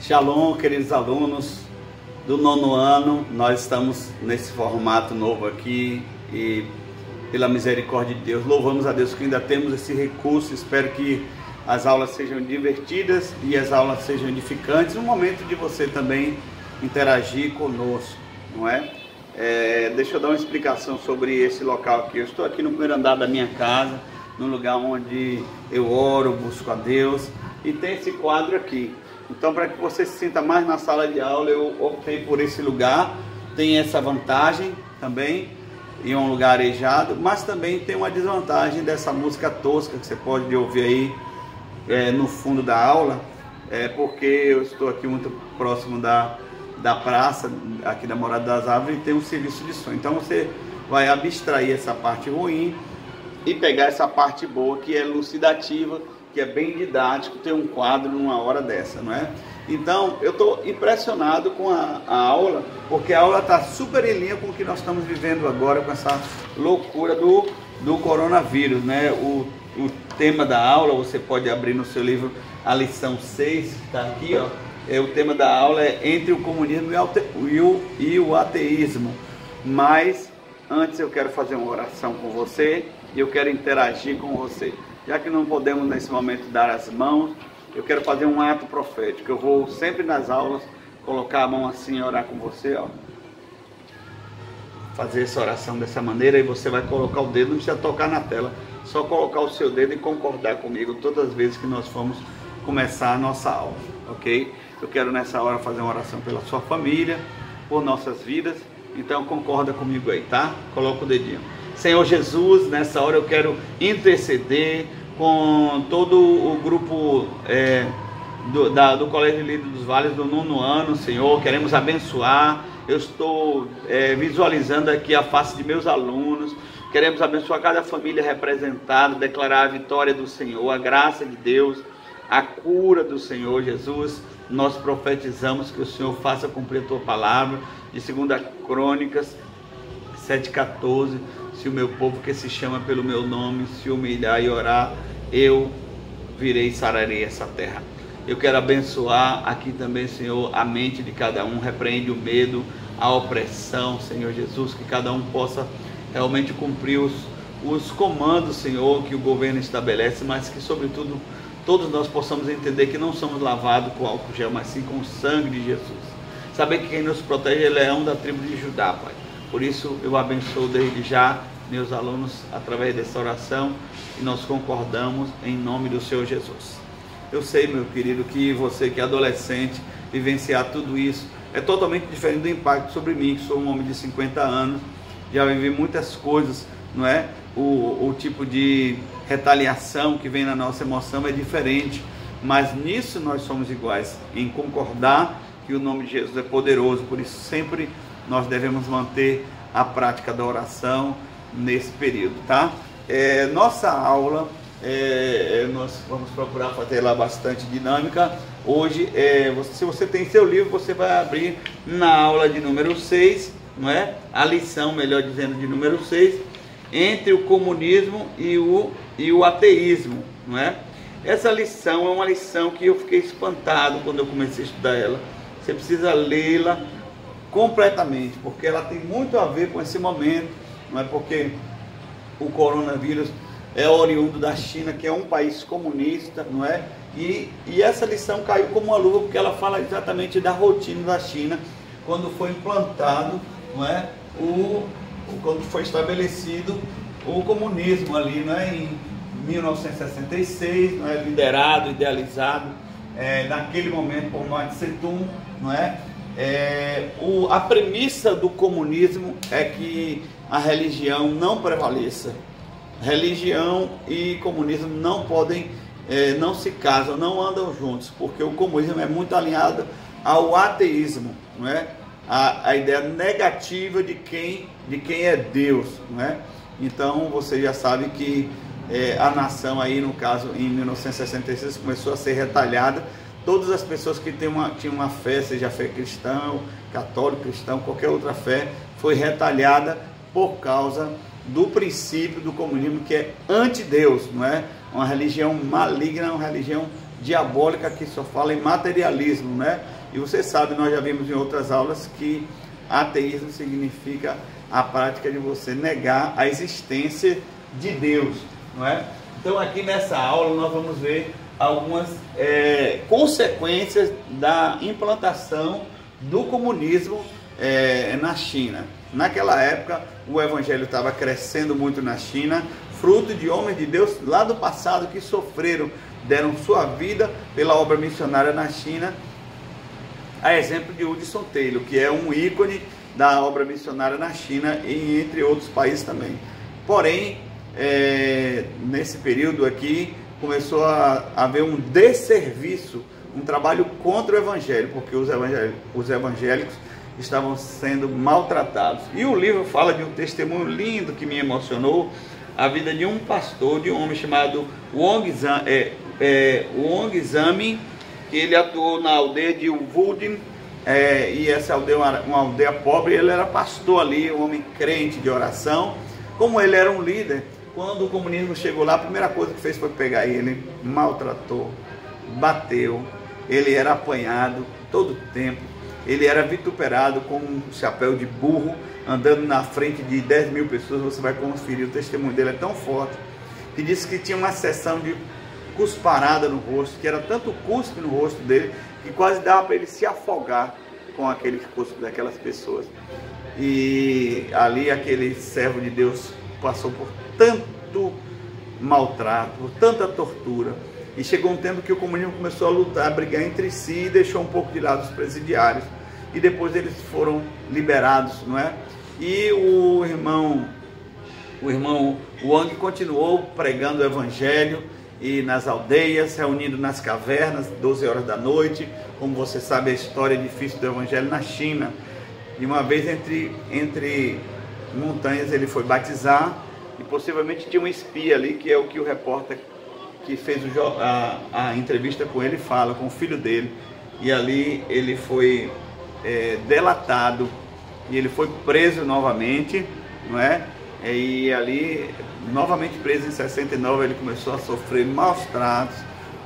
Shalom, queridos alunos do 9º ano. Nós estamos nesse formato novo aqui e, pela misericórdia de Deus, louvamos a Deus que ainda temos esse recurso. Espero que as aulas sejam divertidas e as aulas sejam edificantes. Um momento de você também interagir conosco, não é? Deixa eu dar uma explicação sobre esse local aqui. Eu estou aqui no primeiro andar da minha casa, no lugar onde eu oro, busco a Deus, e tem esse quadro aqui. Então, para que você se sinta mais na sala de aula, eu optei por esse lugar. Tem essa vantagem também, em um lugar arejado, mas também tem uma desvantagem dessa música tosca que você pode ouvir aí no fundo da aula, porque eu estou aqui muito próximo da praça, aqui da Morada das Árvores, e tem um serviço de som. Então você vai abstrair essa parte ruim e pegar essa parte boa, que é elucidativa, que é bem didático, ter um quadro numa hora dessa, não é? Então, eu estou impressionado com a aula, porque a aula está super em linha com o que nós estamos vivendo agora, com essa loucura do coronavírus, né? O tema da aula, você pode abrir no seu livro a lição 6, que está aqui, ó. O tema da aula é entre o comunismo e o ateísmo. Mas, antes eu quero fazer uma oração com você e eu quero interagir com você. Já que não podemos nesse momento dar as mãos, eu quero fazer um ato profético. Eu vou sempre nas aulas colocar a mão assim e orar com você, ó. Fazer essa oração dessa maneira, e você vai colocar o dedo, não precisa tocar na tela, só colocar o seu dedo e concordar comigo todas as vezes que nós formos começar a nossa aula, ok? Eu quero nessa hora fazer uma oração pela sua família, por nossas vidas, então concorda comigo aí, tá? Coloca o dedinho. Senhor Jesus, nessa hora eu quero interceder com todo o grupo do Colégio Líder dos Vales do 9º ano, Senhor. Queremos abençoar. Eu estou visualizando aqui a face de meus alunos. Queremos abençoar cada família representada, declarar a vitória do Senhor, a graça de Deus, a cura do Senhor Jesus. Nós profetizamos que o Senhor faça cumprir a tua palavra, de 2 Crônicas 7,14. Se o meu povo que se chama pelo meu nome se humilhar e orar, eu virei e sararei essa terra. Eu quero abençoar aqui também, Senhor, a mente de cada um. Repreende o medo, a opressão, Senhor Jesus, que cada um possa realmente cumprir os comandos, Senhor, que o governo estabelece, mas que, sobretudo, todos nós possamos entender que não somos lavados com álcool gel, mas sim com o sangue de Jesus. Saber que quem nos protege é o leão da tribo de Judá, Pai. Por isso eu abençoo desde já meus alunos através dessa oração, e nós concordamos em nome do Senhor Jesus. Eu sei, meu querido, que você que é adolescente, vivenciar tudo isso é totalmente diferente do impacto sobre mim, que sou um homem de 50 anos, já vivi muitas coisas, não é? O tipo de retaliação que vem na nossa emoção é diferente, mas nisso nós somos iguais, em concordar que o nome de Jesus é poderoso. Por isso sempre nós devemos manter a prática da oração nesse período, tá? Nossa aula, nós vamos procurar fazer ela bastante dinâmica. Hoje, se você tem seu livro, você vai abrir na aula de número 6, não é? A lição, melhor dizendo, de número 6, entre o comunismo e o ateísmo, não é? Essa lição é uma lição que eu fiquei espantado quando eu comecei a estudar ela. Você precisa lê-la completamente, porque ela tem muito a ver com esse momento, não é? Porque o coronavírus é oriundo da China, que é um país comunista, não é? E essa lição caiu como uma luva, porque ela fala exatamente da rotina da China, quando foi implantado, não é? Quando foi estabelecido o comunismo ali, não é? Em 1966, não é? Liderado, idealizado, naquele momento por Mao Tse Tung, não é? A premissa do comunismo é que a religião não prevaleça. Religião e comunismo não podem, não se casam, não andam juntos, porque o comunismo é muito alinhado ao ateísmo, não é? A ideia negativa de quem é Deus, não é? Então você já sabe que a nação aí, no caso, em 1966, começou a ser retalhada. Todas as pessoas que tinham uma fé, seja fé cristã, católico, cristão, qualquer outra fé, foi retalhada por causa do princípio do comunismo, que é anti-Deus, não é? Uma religião maligna, uma religião diabólica que só fala em materialismo, né? E você sabe, nós já vimos em outras aulas que ateísmo significa a prática de você negar a existência de Deus, não é? Então aqui nessa aula nós vamos ver algumas consequências da implantação do comunismo na China. Naquela época o evangelho estava crescendo muito na China, fruto de homens de Deus lá do passado que sofreram, deram sua vida pela obra missionária na China, a exemplo de Hudson Taylor, que é um ícone da obra missionária na China e entre outros países também. Porém, nesse período aqui, começou a haver um desserviço, um trabalho contra o evangelho, porque os evangélicos estavam sendo maltratados. E o livro fala de um testemunho lindo que me emocionou, a vida de um pastor, de um homem chamado Wong Zami, que ele atuou na aldeia de Wudin, e essa aldeia é uma aldeia pobre. Ele era pastor ali, um homem crente de oração. Como ele era um líder, quando o comunismo chegou lá, a primeira coisa que fez foi pegar ele, maltratou, bateu, ele era apanhado todo o tempo, ele era vituperado com um chapéu de burro, andando na frente de 10 mil pessoas. Você vai conferir, o testemunho dele é tão forte, que disse que tinha uma sessão de cusparada no rosto, que era tanto cuspe no rosto dele, que quase dava para ele se afogar com aquele cuspe daquelas pessoas. E ali aquele servo de Deus passou por tanto maltrato, por tanta tortura, e chegou um tempo que o comunismo começou a lutar, a brigar entre si, e deixou um pouco de lado os presidiários, e depois eles foram liberados, não é? E o irmão Wang continuou pregando o evangelho e nas aldeias, reunindo nas cavernas, 12 horas da noite. Como você sabe, a história difícil do evangelho na China. E uma vez entre montanhas ele foi batizar, e possivelmente tinha um espia ali, que é o que o repórter que fez a entrevista com ele fala, com o filho dele. E ali ele foi delatado, e ele foi preso novamente, não é? E ali, novamente preso em 69, ele começou a sofrer maus tratos,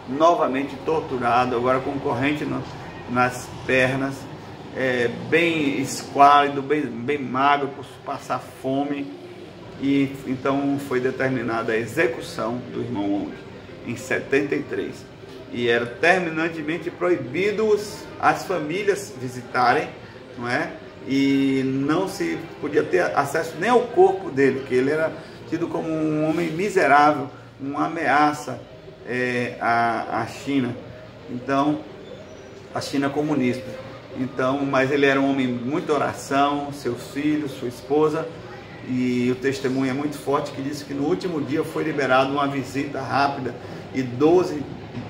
novamente torturado, agora com corrente nas pernas, bem esquálido, bem magro, por passar fome. E então foi determinada a execução do irmão Wong em 73. E era terminantemente proibido as famílias visitarem, não é? E não se podia ter acesso nem ao corpo dele, porque ele era tido como um homem miserável, uma ameaça à China. Então, a China comunista. Então, mas ele era um homem de muita oração, seus filhos, sua esposa, e o testemunho é muito forte, que disse que no último dia foi liberado uma visita rápida, e 12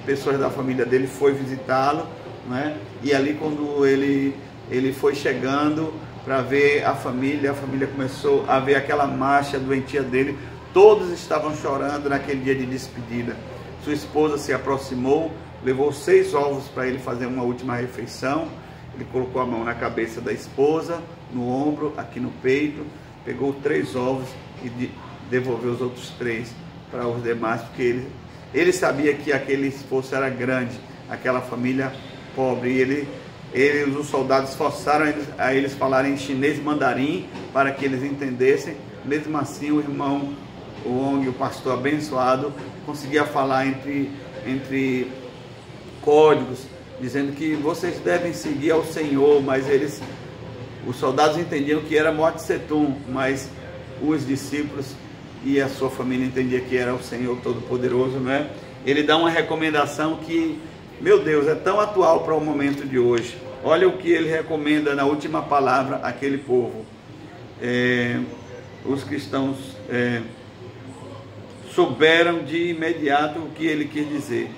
pessoas da família dele foi visitá-lo, né? E ali, quando ele foi chegando para ver a família começou a ver aquela marcha doentia dele. Todos estavam chorando naquele dia de despedida. Sua esposa se aproximou, levou 6 ovos para ele fazer uma última refeição. Ele colocou a mão na cabeça da esposa, no ombro, aqui no peito, pegou 3 ovos e devolveu os outros 3 para os demais, porque ele sabia que aquele esforço era grande, aquela família pobre. E os soldados forçaram a eles falarem chinês mandarim para que eles entendessem. Mesmo assim, o irmão Wong, o pastor abençoado, conseguia falar entre códigos, dizendo que vocês devem seguir ao Senhor, mas os soldados entendiam que era Mao Tse Tung, mas os discípulos e a sua família entendiam que era o Senhor Todo-Poderoso, não é? Ele dá uma recomendação que, meu Deus, é tão atual para o momento de hoje. Olha o que ele recomenda na última palavra àquele povo. Os cristãos souberam de imediato o que ele quis dizer.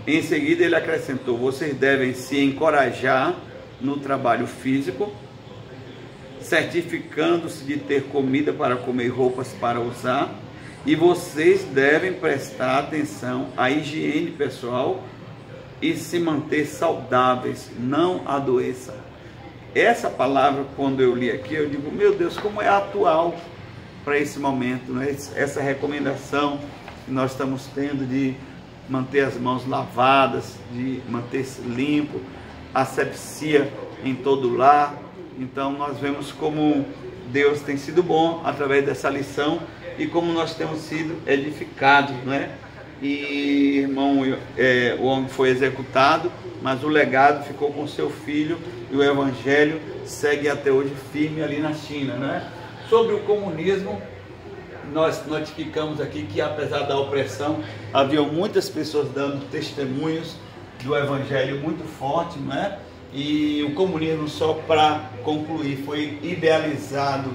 Em seguida ele acrescentou: vocês devem se encorajar no trabalho físico, certificando-se de ter comida para comer, roupas para usar, e vocês devem prestar atenção à higiene pessoal e se manter saudáveis, não adoeçam. Essa palavra, quando eu li aqui, eu digo, meu Deus, como é atual para esse momento, né? Essa recomendação que nós estamos tendo de manter as mãos lavadas, de manter-se limpo, asepsia em todo lar. Então nós vemos como Deus tem sido bom através dessa lição e como nós temos sido edificados, não é? E irmão, o homem foi executado, mas o legado ficou com seu filho e o evangelho segue até hoje firme ali na China, né? Sobre o comunismo, nós notificamos aqui que apesar da opressão, havia muitas pessoas dando testemunhos do evangelho muito forte, não é? E o comunismo, só para concluir, foi idealizado,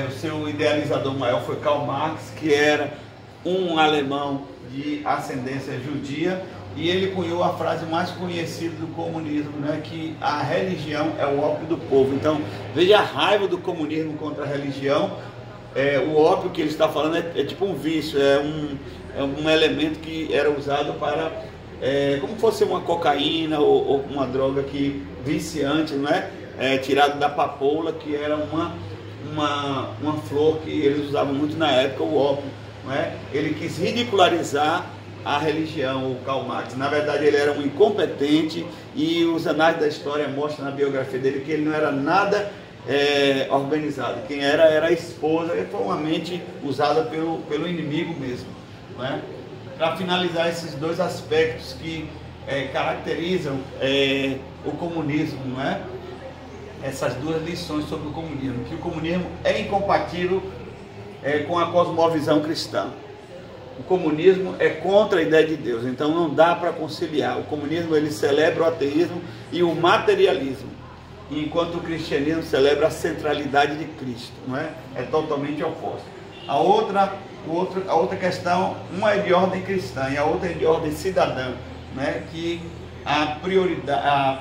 o seu idealizador maior foi Karl Marx, que era um alemão de ascendência judia, e ele cunhou a frase mais conhecida do comunismo, né, que a religião é o ópio do povo. Então veja a raiva do comunismo contra a religião. O ópio que ele está falando é tipo um vício, é um elemento que era usado para, como fosse uma cocaína ou uma droga que viciante, não é? Tirado da papoula, que era uma flor que eles usavam muito na época, o ópio. Não é? Ele quis ridicularizar a religião, o Karl Marx. Na verdade ele era um incompetente, e os anais da história mostram na biografia dele que ele não era nada organizado. Quem era a esposa, e foi uma mente usada pelo inimigo mesmo, não é? Para finalizar esses dois aspectos que caracterizam o comunismo, não é? Essas duas lições sobre o comunismo, que o comunismo é incompatível com a cosmovisão cristã. O comunismo é contra a ideia de Deus, então não dá para conciliar. O comunismo, ele celebra o ateísmo e o materialismo, enquanto o cristianismo celebra a centralidade de Cristo, não é? É totalmente oposto. A outra questão, uma é de ordem cristã e a outra é de ordem cidadã, né? Que a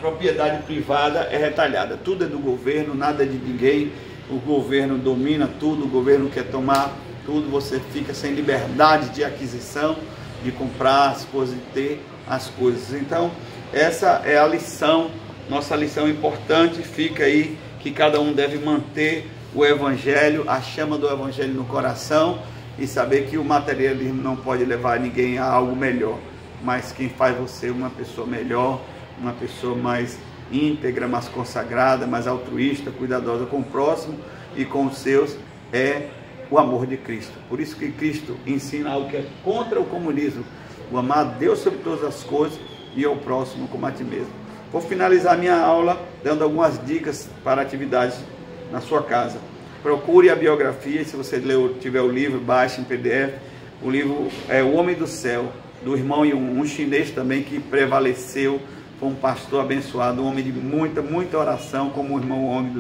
propriedade privada é retalhada, tudo é do governo, nada é de ninguém. O governo domina tudo, o governo quer tomar tudo, você fica sem liberdade de aquisição, de comprar as coisas, de ter as coisas. Então essa é a lição, nossa lição importante. Fica aí que cada um deve manter o evangelho, a chama do evangelho no coração, e saber que o materialismo não pode levar ninguém a algo melhor, mas quem faz você uma pessoa melhor, uma pessoa mais íntegra, mais consagrada, mais altruísta, cuidadosa com o próximo e com os seus, é o amor de Cristo. Por isso que Cristo ensina algo que é contra o comunismo: o amar a Deus sobre todas as coisas e ao próximo como a ti mesmo. Vou finalizar minha aula dando algumas dicas para atividades na sua casa. Procure a biografia, se você tiver o livro, baixe em PDF. O livro é O Homem do Céu, do irmão Yun, um chinês também que prevaleceu. Foi um pastor abençoado, um homem de muita oração, como o irmão homem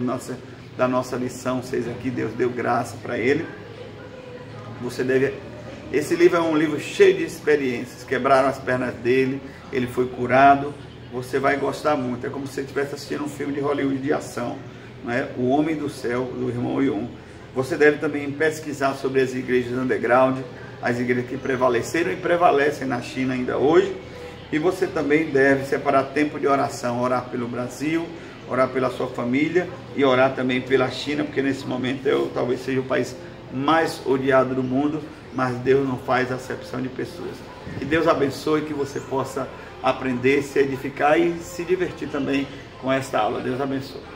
da nossa lição 6 aqui. Deus deu graça para ele. Esse livro é um livro cheio de experiências. Quebraram as pernas dele, ele foi curado. Você vai gostar muito. É como se você estivesse assistindo um filme de Hollywood de ação, não é? O Homem do Céu, do irmão Yun. Você deve também pesquisar sobre as igrejas underground, as igrejas que prevaleceram e prevalecem na China ainda hoje. E você também deve separar tempo de oração, orar pelo Brasil, orar pela sua família e orar também pela China, porque nesse momento talvez seja o país mais odiado do mundo, mas Deus não faz acepção de pessoas. Que Deus abençoe, que você possa aprender, se edificar e se divertir também com esta aula. Deus abençoe.